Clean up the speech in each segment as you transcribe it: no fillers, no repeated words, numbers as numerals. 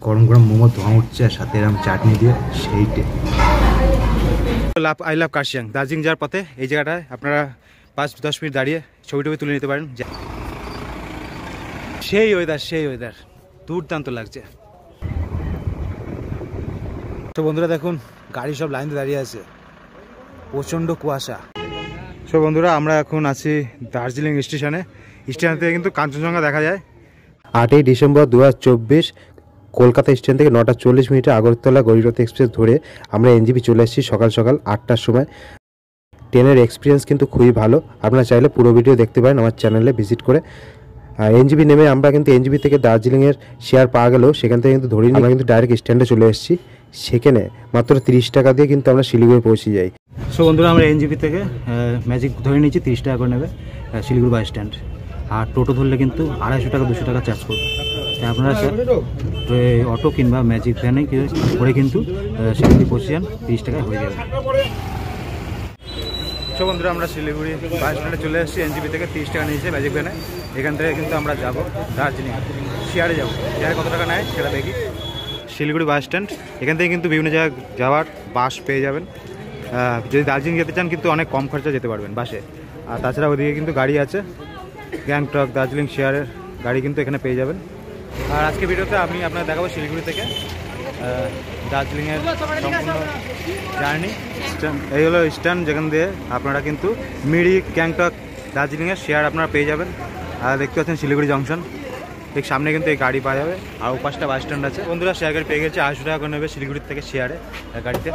গরম গরম মোমো ধোঁয়া উঠছে আর সাথে এরকম চাটনি দিয়ে সেইটে। I love Kurseong. দার্জিলিং যাওয়ার পথে এই জায়গাটায় আপনারা 5-10 মিনিট দাঁড়িয়ে ছবি টবি তুলে নিতে পারেন। সেই ওয়েদার দুর্দান্ত লাগছে। তো বন্ধুরা দেখুন গাড়ি সব লাইন দিয়ে দাঁড়িয়ে আছে, প্রচণ্ড কুয়াশা। তো বন্ধুরা আমরা এখন আছি দার্জিলিং স্টেশনে। স্টেশন থেকে কিন্তু কাঞ্চনজঙ্ঘা দেখা যায়। 8ই ডিসেম্বর 2024 কলকাতা স্টেশন থেকে 9টা 40 মিনিটে আগরতলা গরিরথ এক্সপ্রেস ধরে আমরা এনজেপি চলে এসেছি সকাল 8টার সময়। ট্রেনের এক্সপিরিয়েন্স কিন্তু খুবই ভালো। আপনারা চাইলে পুরো ভিডিও দেখতে পারেন আমার চ্যানেলে ভিজিট করে। এনজেপি নেমে আমরা কিন্তু এনজেপি থেকে দার্জিলিংয়ের শেয়ার পাওয়া গেলেও সেখান থেকে কিন্তু ধরিনি, আমরা কিন্তু ডাইরেক্ট স্ট্যান্ডে চলে এসেছি। সেখানে মাত্র 30 টাকা দিয়ে কিন্তু আমরা শিলিগুড়ি পৌঁছে যাই। সো বন্ধুরা আমরা এনজেপি থেকে ম্যাজিক ধরে নিয়েছি, 30 টাকা করে নেবে শিলিগুড়ি বাস স্ট্যান্ড। আর টোটো ধরলে কিন্তু 250 টাকা 200 টাকা চার্জ করবে। তাই আপনারা অটো কিংবা ম্যাজিক ভ্যানে করে কিন্তু শিলিগুড়ি পৌঁছে যান, 30 টাকায় হয়ে যাবে। সো বন্ধুরা আমরা শিলিগুড়ি বাস স্ট্যান্ডে চলে এসেছি। এনজেপি থেকে 30 টাকা নিয়েছে ম্যাজিক ভ্যানে। এখান থেকে কিন্তু আমরা যাব দার্জিলিং, শেয়ারে যাবো। শেয়ারে কত টাকা নেয় সেটা দেখি। শিলিগুড়ি বাস স্ট্যান্ড, এখান থেকে কিন্তু বিভিন্ন জায়গায় যাওয়ার বাস পেয়ে যাবেন। যদি দার্জিলিং যেতে চান কিন্তু অনেক কম খরচা যেতে পারবেন বাসে। আর তাছাড়া ওদিকে কিন্তু গাড়ি আছে, গ্যাংটক দার্জিলিং শেয়ারের গাড়ি কিন্তু এখানে পেয়ে যাবেন। আর আজকে ভিডিওতে আমি আপনাকে দেখাবো শিলিগুড়ি থেকে দার্জিলিংয়ের সম্পূর্ণ জার্নি। এই হলো স্ট্যান্ড, যেখান দিয়ে আপনারা কিন্তু মিরিক গ্যাংটক দার্জিলিংয়ের শেয়ার আপনারা পেয়ে যাবেন। আর দেখতে পাচ্ছেন শিলিগুড়ি জংশন, ঠিক সামনে কিন্তু এই গাড়ি পাওয়া যাবে। আর ওপাশটা বাস স্ট্যান্ড আছে। বন্ধুরা শেয়ার গাড়ি পেয়ে গেছে, 250 টাকা করে নেবে শিলিগুড়ি থেকে শেয়ারে গাড়িতে।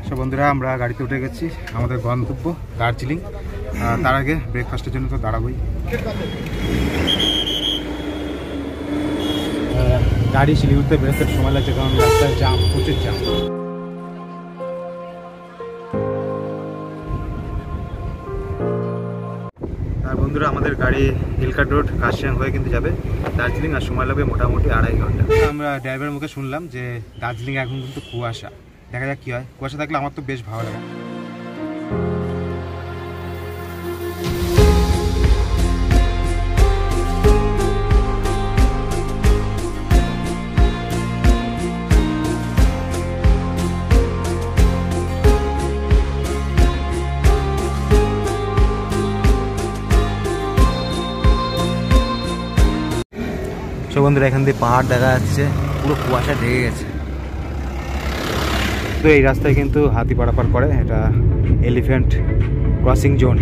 সব বন্ধুরা আমরা গাড়িতে উঠে গেছি, আমাদের গন্তব্য দার্জিলিং। তার আগে ব্রেকফাস্টের জন্য তো দাঁড়াবোই। গাড়ি শিলিগুড়িতে বেরোতে সময় লাগছে, কারণ রাস্তায় জাম, প্রচুর জাম। আর বন্ধুরা আমাদের গাড়ি হিলকাট রোড কার্শিয়াং হয়ে কিন্তু যাবে দার্জিলিং, আর সময় লাগবে মোটামুটি 2.5 ঘন্টা। আমরা ড্রাইভারের মুখে শুনলাম যে দার্জিলিং এখন কিন্তু কুয়াশা, দেখা যাক কি হয়। কুয়াশা থাকলে আমার তো বেশ ভালো লাগে। সো বন্ধুরা এখান দিয়ে পাহাড় দেখা যাচ্ছে, পুরো কুয়াশা ঢেকে গেছে। তো এই রাস্তায় কিন্তু হাতি পারাপার করে, এটা এলিফ্যান্ট ক্রসিং জোন।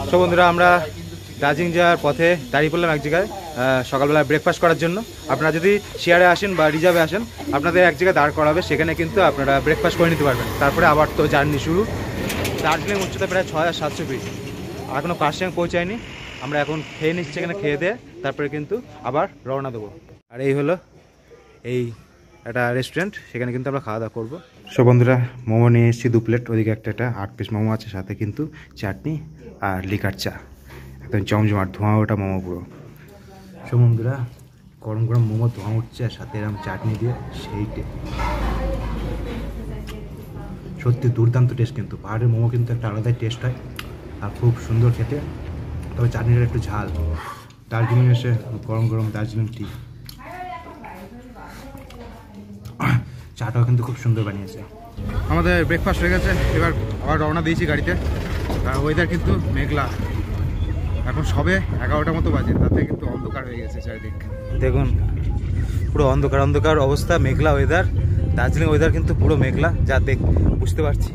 সো বন্ধুরা আমরা দার্জিলিং যাওয়ার পথে দাঁড়িয়ে পড়লাম এক জায়গায় সকালবেলা ব্রেকফাস্ট করার জন্য। আপনারা যদি শেয়ারে আসেন বা রিজার্ভে আসেন, আপনাদের এক জায়গায় দাঁড় করাবে, সেখানে কিন্তু আপনারা ব্রেকফাস্ট করে নিতে পারবেন। তারপরে আবার তো জার্নি শুরু। দার্জিলিং উচ্চতা প্রায় 6700 ফিট, এখনও কার্শিয়াং পৌঁছায়নি। আমরা এখন খেয়ে নিচ্ছি, এখানে খেয়ে দিয়ে তারপরে কিন্তু আবার রওনা দেবো। আর এই হলো এই একটা রেস্টুরেন্ট, সেখানে কিন্তু আমরা খাওয়া দাওয়া করবো। সব বন্ধুরা মোমো নিয়ে এসেছি 2 প্লেট। ওদিকে একটা 8 পিস মোমো আছে, সাথে কিন্তু চাটনি আর লিকার চা, একদম জমজমাট ধোঁয়া ওটা মোমো পুরো। সব বন্ধুরা গরম গরম মোমো ধোঁয়া উঠছে আর সাথে এরকম চাটনি দিয়ে সেইটে। সত্যি দুর্দান্ত টেস্ট, কিন্তু পাহাড়ের মোমো কিন্তু একটা আলাদাই টেস্ট হয় আর খুব সুন্দর খেতে। তবে চাটনিটা একটু ঝাল। দার্জিলিং এসে গরম গরম দার্জিলিং টি, চাটাও কিন্তু খুব সুন্দর বানিয়েছে। আমাদের ব্রেকফাস্ট হয়ে গেছে, এবার আবার রওনা দিয়েছি গাড়িতে। আর ওয়েদার কিন্তু মেঘলা, এখন সবে 11টার মতো বাজে, তাতে কিন্তু অন্ধকার হয়ে গেছে চারিদিক। দেখুন পুরো অন্ধকার অন্ধকার অবস্থা, মেঘলা ওয়েদার। দার্জিলিং ওয়েদার কিন্তু পুরো মেঘলা, যা বুঝতে পারছি।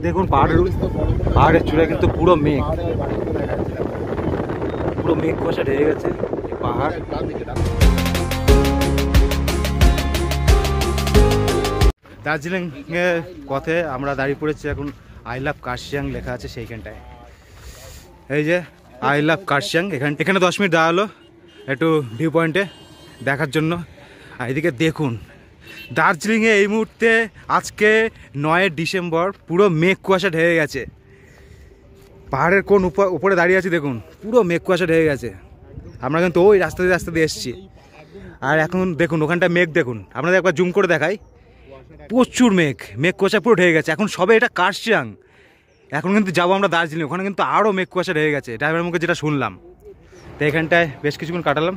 দেখুন পাহাড়ের চূড়ায় কিন্তু পুরো মেঘ, পুরো মেঘ কুয়াশা ঢেকে গেছে পাহাড়। দার্জিলিং এর পথে আমরা দাঁড়িয়ে পড়েছি এখন আই লাভ কার্শিয়াং লেখা আছে সেইখানটায়। এই যে আই লাভ কার্শিয়াং, এখানে 10 মিনিট দাঁড়ালো একটু ভিউ পয়েন্টে দেখার জন্য। আর এদিকে দেখুন দার্জিলিংয়ে এই মুহূর্তে আজকে 9 ডিসেম্বর পুরো মেঘ কুয়াশা ঢেকে গেছে। পাহাড়ের কোন উপরে দাঁড়িয়ে আছি, দেখুন পুরো মেঘ কুয়াশা ঢেকে গেছে। আমরা কিন্তু ওই রাস্তা দিয়ে এসেছি। আর এখন দেখুন ওখানটা মেঘ, দেখুন আপনাদের একবার জুম করে দেখাই, প্রচুর মেঘ কুয়াশা পুরো ঢেকে গেছে। এখন সবে এটা কার্শিয়াং, এখন কিন্তু যাবো আমরা দার্জিলিং, ওখানে কিন্তু আরও মেঘ কুয়াশা রয়ে গেছে ড্রাইভারের মুখে যেটা শুনলাম। তো এখানটায় বেশ কিছুক্ষণ কাটালাম,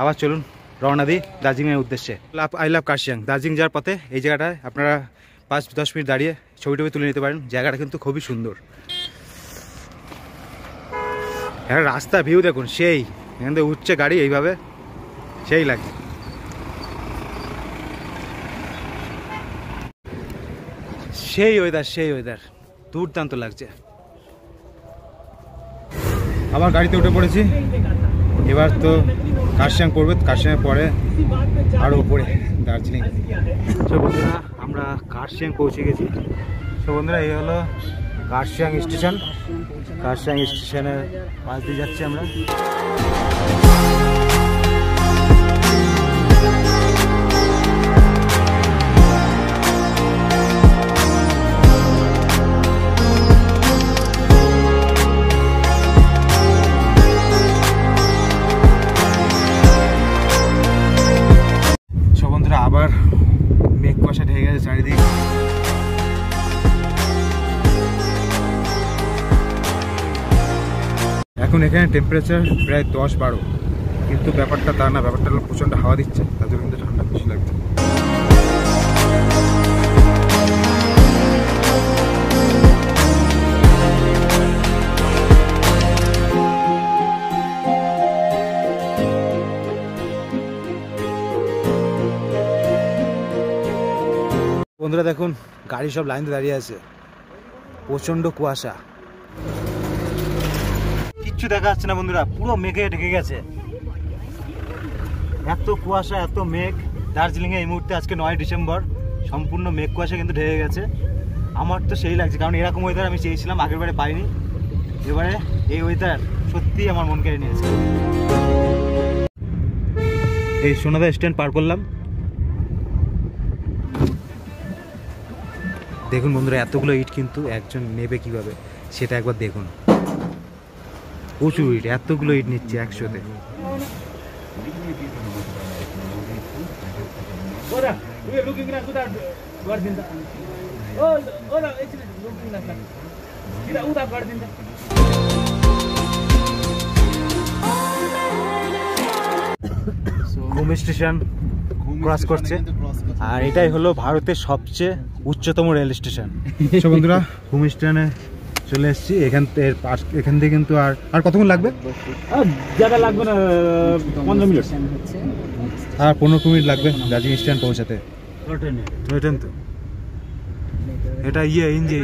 আবার চলুন রওনা দিই দার্জিলিংয়ের উদ্দেশ্যে। I love Kurseong. দার্জিলিং যাওয়ার পথে এই জায়গাটায় আপনারা 5-10 মিনিট দাঁড়িয়ে ছবি টবি তুলে নিতে পারেন। জায়গাটা কিন্তু খুবই সুন্দর। একটা রাস্তা ভিউ দেখুন, সেই এখান থেকে উঠছে গাড়ি এইভাবে, সেই লাগে। সেই ওয়েদার দুর্দান্ত লাগছে। আবার গাড়িতে উঠে পড়েছি, এবার তো কার্শিয়াং করবে, কার্শিয়াংয়ের পরে আরও উপরে দার্জিলিং। তো বন্ধুরা আমরা কার্শিয়াং পৌঁছে গেছি। তো বন্ধুরা এই হলো কার্শিয়াং স্টেশন। কার্শিয়াং স্টেশনের পাশ দিয়ে যাচ্ছি আমরা। আবার মেঘ কুয়াশা ঢেকে গেছে চারিদিকে। এখন এখানে টেম্পারেচার প্রায় 10-12, কিন্তু ব্যাপারটা তা না, ব্যাপারটা হলো প্রচণ্ড হাওয়া দিচ্ছে, তার জন্য কিন্তু ঠান্ডা বেশি লাগছে। বন্ধুরা দেখুন গাড়ি সব লাইন দিয়ে দাঁড়িয়ে আছে, প্রচন্ড কুয়াশা, কিচ্ছু দেখা যাচ্ছে না বন্ধুরা, পুরো মেঘে ঢেকে গেছে। এত কুয়াশা, এত মেঘ দার্জিলিংয়ে এই মুহূর্তে। আজকে 9 ডিসেম্বর, সম্পূর্ণ মেঘ কুয়াশা কিন্তু ঢেকে গেছে। আমার তো সেই লাগছে, কারণ এরকম ওয়েদার আমি চেয়েছিলাম, আগের বারে পাইনি। এবারে এই ওয়েদার সত্যিই আমার মন কেড়ে নিয়েছে। এই সোনাদা স্ট্যান্ড পার করলাম। দেখুন বন্ধুরা এতগুলো ইট কিন্তু একজন নেবে কিভাবে সেটা একবার দেখুন। প্রচুর ইট, এতগুলো ইট নিচ্ছে একসাথে। ঘুম স্টেশন ক্রস করছে, আর এটাই হলো ভারতের সবচেয়ে উচ্চতম রেল স্টেশন। তো বন্ধুরা ঘুম স্টেশনে চলে এসেছি। এখান থেকে কিন্তু আর কতক্ষণ লাগবে? ज़्यादा লাগবে না, 15 মিনিট আর 15 মিনিট লাগবে দার্জিলিং স্ট্যান্ড পৌঁছাতে। ট্রেন তো এটা ইঞ্জিন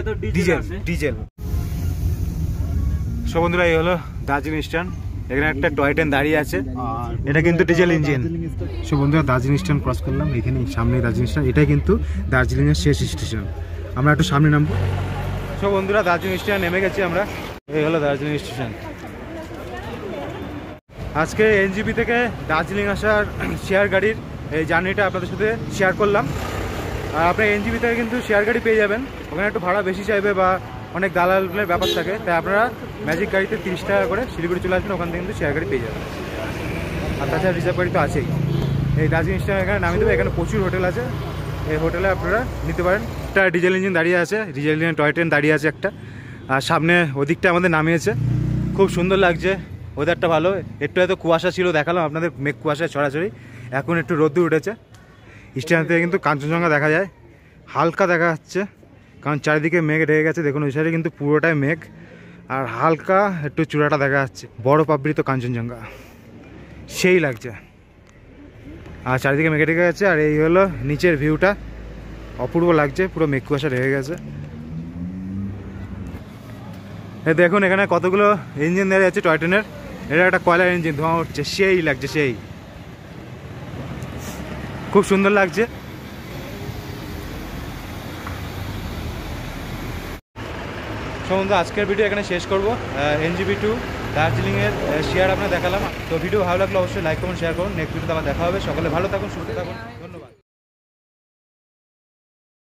ডিজেল। সো বন্ধুরা এই হলো দার্জিলিং স্ট্যান্ড। এখানে একটা টয় ট্রেন দাঁড়িয়ে আছে, এটা কিন্তু ডিজেল ইঞ্জিন। সো বন্ধুরা দার্জিলিং স্ট্যান্ড ক্রস করলাম, এখানে সামনে দার্জিলিং স্ট্যান্ড। এটাই কিন্তু দার্জিলিংয়ের শেষ স্টেশন। আমরা একটু সামনে নামবো। সো বন্ধুরা দার্জিলিং স্টেশন নেমে গেছি আমরা। এই হলো দার্জিলিং স্টেশন। আজকে এনজিপি থেকে দার্জিলিং আসার শেয়ার গাড়ির এই জার্নিটা আপনাদের সাথে শেয়ার করলাম। আর আপনি এনজিপি থেকে কিন্তু শেয়ার গাড়ি পেয়ে যাবেন, ওখানে একটু ভাড়া বেশি চাইবে বা অনেক দালালের ব্যাপার থাকে, তাই আপনারা ম্যাজিক গাড়িতে 30 টাকা করে শিলিগুড়ি চলে আসবেন, ওখান থেকে কিন্তু শেয়ার গাড়ি পেয়ে যাবেন। আর তাছাড়া রিজার্ভ গাড়ি তো আছেই। এই দার্জিলিং স্টেশন এখানে নামিয়ে দেবে, এখানে প্রচুর হোটেল আছে, এই হোটেলে আপনারা নিতে পারেন। একটা ডিজেল ইঞ্জিন দাঁড়িয়ে আছে, ডিজেল ইঞ্জিন টয় ট্রেন দাঁড়িয়ে আছে একটা, আর সামনে ওদিকটা আমাদের নামিয়েছে। খুব সুন্দর লাগছে, ওয়েদারটা ভালো। একটু হয়তো কুয়াশা ছিল, দেখালাম আপনাদের মেঘ কুয়াশা ছড়াছড়ি, এখন একটু রোদ্দুর উঠেছে। স্টেশন থেকে কিন্তু কাঞ্চনজঙ্ঘা দেখা যায়, হালকা দেখা যাচ্ছে, কারণ চারিদিকে মেঘ ঢেকে গেছে। দেখুন ওই সাইডে কিন্তু পুরোটাই মেঘ, আর হালকা একটু চূড়াটা দেখা যাচ্ছে। বড় পাবৃত কাঞ্চনজঙ্ঘা, সেই লাগছে। আর চারিদিকে মেঘে ঢেকে গেছে, আর এই হলো নিচের ভিউটা, অপূর্ব লাগছে, পুরো মেঘ কুয়াশা ঢেকে গেছে। দেখুন এখানে কতগুলো ইঞ্জিন দাঁড়িয়ে আছে টয় ট্রেনের। এটা একটা কয়লার ইঞ্জিন, ধোঁয়া উঠছে, সেই লাগছে, সেই খুব সুন্দর লাগছে। বন্ধু আজকের ভিডিও এখানে শেষ করবো। এনজিপি টু দার্জিলিংয়ের শেয়ার আপনার দেখালাম। তো ভিডিও ভালো লাগলে অবশ্যই লাইক করুন, শেয়ার করুন। নেক্সট ভিডিওতে আবার দেখা হবে। সকলে ভালো থাকুন, সুস্থ থাকুন।